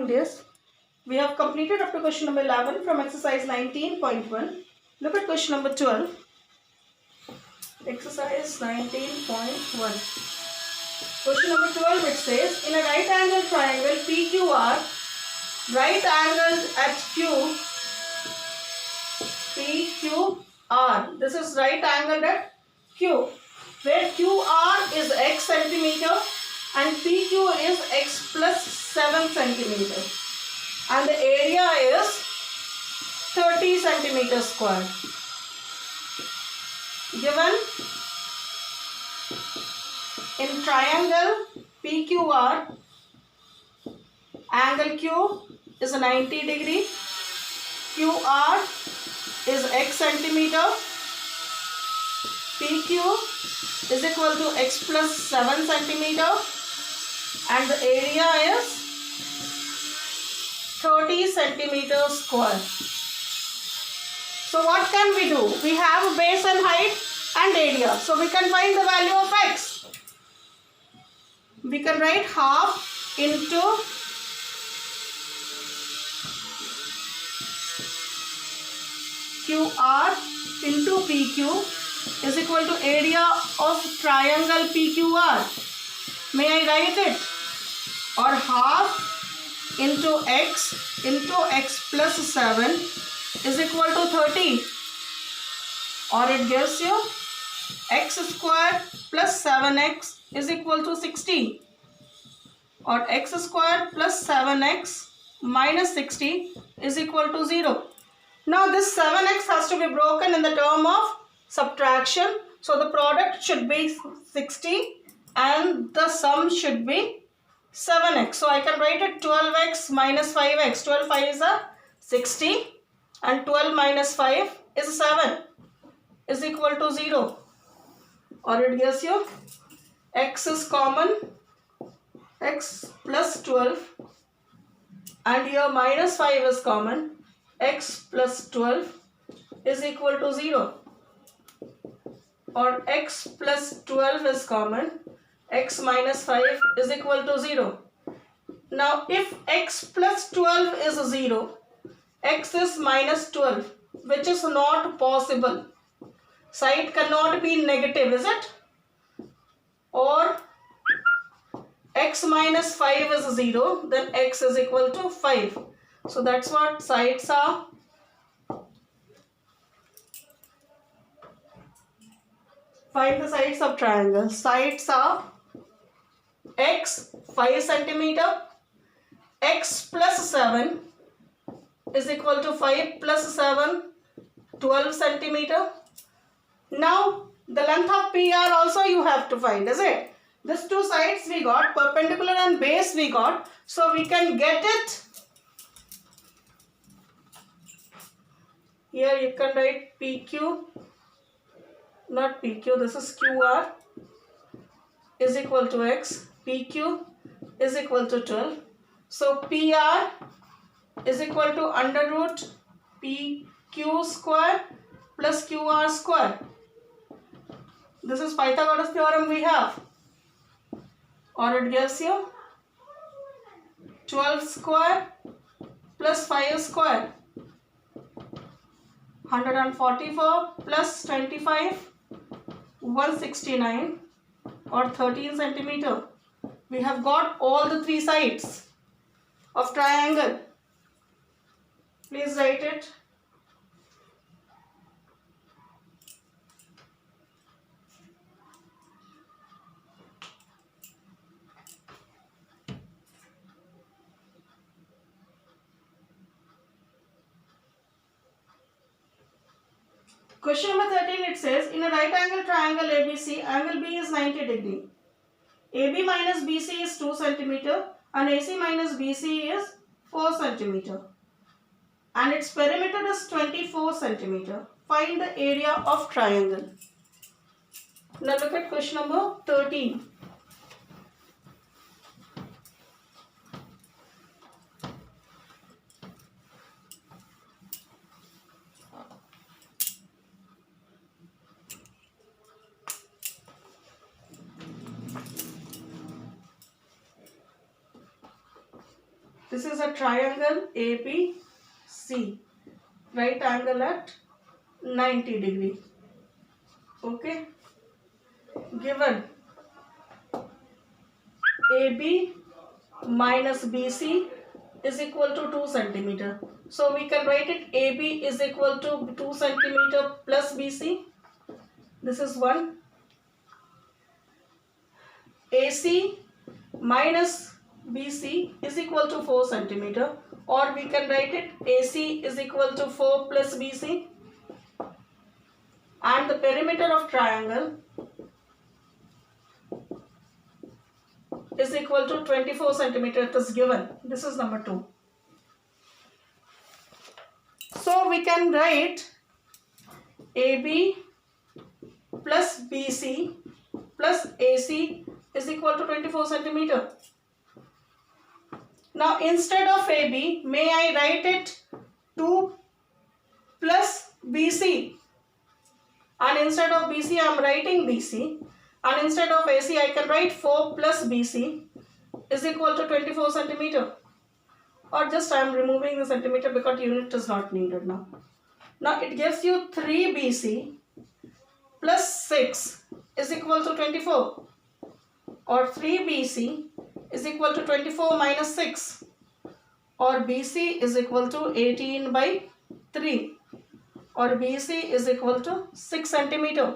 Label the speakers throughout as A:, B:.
A: morning, dears. We have completed up to question number 11 from exercise 19.1. Look at question number 12. Exercise 19.1. Question number 12, it says, in a right angle triangle PQR, right angled at Q, PQR. This is right angled at Q, where QR is x centimeter and PQ is x plus 7 centimeter. And the area is 30 centimeters square. Given in triangle PQR, angle Q is 90 degree, QR is x centimeter, PQ is equal to x plus 7 centimeter, and the area is 30 centimeters square. So what can we do? We have base and height and area. So we can find the value of x. We can write half into QR into PQ is equal to area of triangle PQR. May I write it? Or half into x plus 7 is equal to 30, or it gives you x square plus 7x is equal to 60, or x square plus 7x minus 60 is equal to 0. Now this 7x has to be broken in the term of subtraction, so the product should be 60 and the sum should be 7x. So I can write it 12x minus 5x. 12 5 is a 60 and 12 minus 5 is 7 is equal to 0. Or it gives you x is common, x plus 12, and here minus 5 is common, x plus 12 is equal to 0. Or x plus 12 is common, x minus 5 is equal to 0. Now if x plus 12 is 0, x is minus 12, which is not possible. Side cannot be negative, is it? Or x minus 5 is 0, then x is equal to 5. So that's what sides are. Find the sides of triangle. Sides are x 5 centimeter, x plus 7 is equal to 5 plus 7, 12 centimeter. Now the length of PR also you have to find, is it? These two sides we got, perpendicular and base we got, so we can get it. Here you can write PQ, not PQ, this is QR, is equal to x, PQ is equal to 12. So PR is equal to under root PQ square plus QR square. This is Pythagoras theorem we have. Or it gives you 12 square plus 5 square. 144 plus 25, 169, or 13 centimeter. We have got all the three sides of triangle. Please write it. Question number 13, it says, in a right angle triangle ABC, angle B is 90 degree. AB minus BC is 2 centimeter and AC minus BC is 4 centimeter. And its perimeter is 24 centimeter. Find the area of triangle. Now look at question number 13. This is a triangle ABC, right angle at 90 degree. Okay, given AB minus BC is equal to 2 centimeter. So we can write it AB is equal to 2 centimeter plus BC. This is one. AC minus BC is equal to 4 centimeter, or we can write it AC is equal to 4 plus BC, and the perimeter of triangle is equal to 24 centimeter. It is given. This is number 2. So we can write AB plus BC plus AC is equal to 24 centimeter. Now instead of AB, may I write it 2 plus BC, and instead of BC I am writing BC, and instead of AC I can write 4 plus BC is equal to 24 centimeter, or just I am removing the centimeter because unit is not needed now. Now it gives you 3 BC plus 6 is equal to 24, or 3 BC is equal to 24 minus 6, or BC is equal to 18 by 3, or BC is equal to 6 centimeter.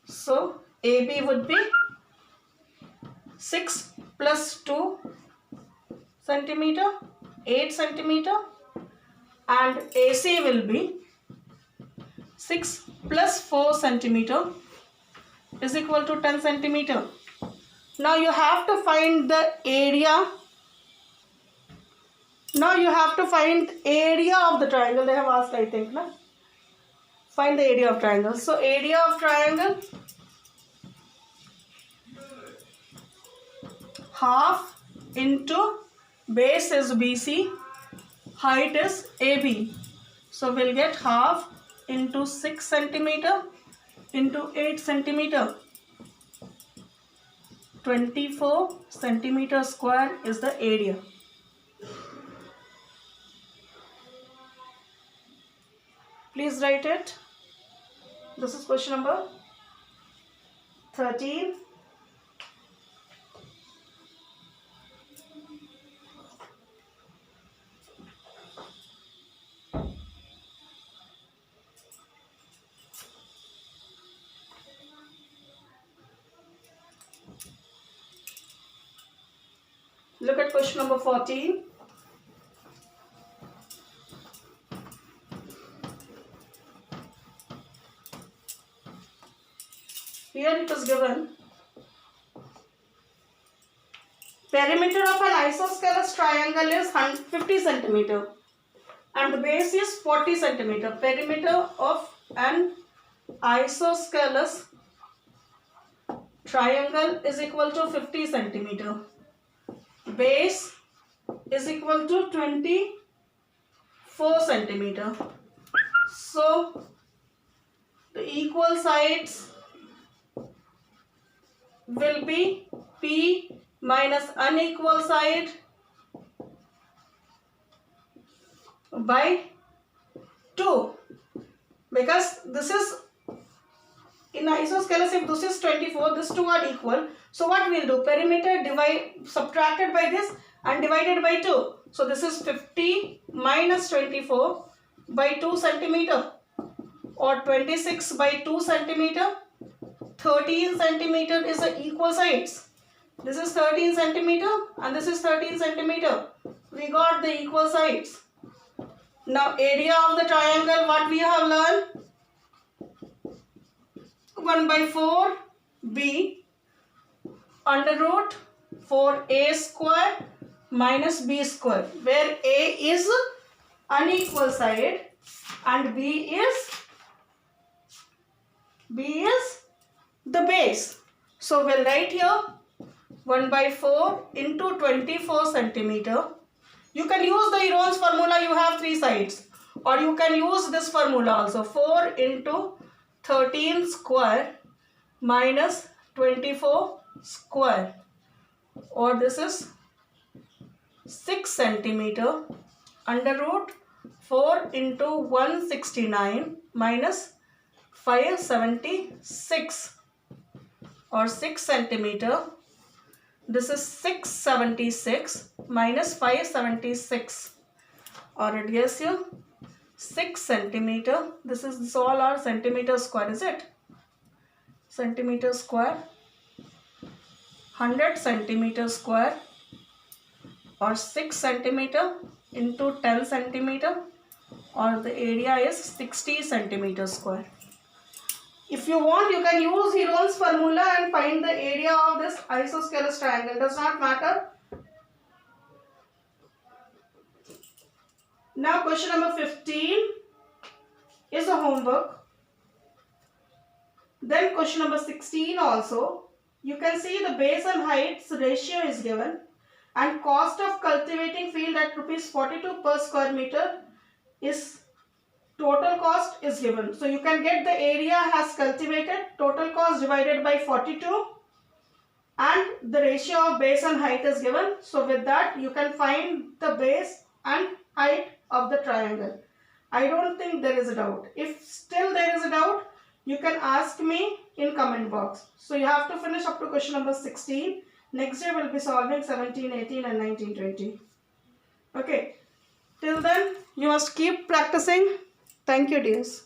A: So AB would be 6 plus 2 centimeter, 8 centimeter, and AC will be 6 plus 4 centimeter is equal to 10 centimeter. Now you have to find the area. Now you have to find area of the triangle. They have asked, I think, na? Find the area of triangle. So area of triangle, half into base is BC, height is AB. So we'll get half into 6 centimeter into 8 centimeter. 24 centimeter square is the area. Please write it. This is question number 13. Look at question number 14. Here it is given. Perimeter of an isosceles triangle is 50 centimeter and the base is 40 centimeter. Perimeter of an isosceles triangle is equal to 50 centimeter. Base is equal to 24 centimeter. So the equal sides will be P minus unequal side by 2, because this is in isosceles. If this is 24, these two are equal. So what we'll do, perimeter subtracted by this and divided by 2. So this is 50 minus 24 by 2 centimeter, or 26 by 2 centimeter. 13 centimeter is the equal sides. This is 13 centimeter and this is 13 centimeter. We got the equal sides. Now area of the triangle, what we have learned? 1 by 4 B under root 4A square minus B square, where A is unequal side and B is the base. So we'll write here 1 by 4 into 24 centimeter. You can use the Heron's formula, you have 3 sides, or you can use this formula also, 4 into 13 square minus 24 square, or this is 6 centimeter under root 4 into 169 minus 576, or 6 centimeter. This is 676 minus 576, or radius here 6 centimeter. This all are centimeter square, is it? Centimeter square, 100 centimeter square, or 6 centimeter into 10 centimeter, or the area is 60 centimeter square. If you want, you can use Heron's formula and find the area of this isosceles triangle. Does not matter. Now question number 15 is a homework. Then question number 16 also. You can see the base and heights ratio is given, and cost of cultivating field at ₹42 per square meter is total cost is given. So you can get the area has cultivated, total cost divided by 42, and the ratio of base and height is given. So with that you can find the base and height of the triangle. I don't think there is a doubt. If still there is a doubt, you can ask me in comment box. So you have to finish up to question number 16. Next day we'll be solving 17, 18 and 19, 20. Okay. Till then, you must keep practicing. Thank you, dears.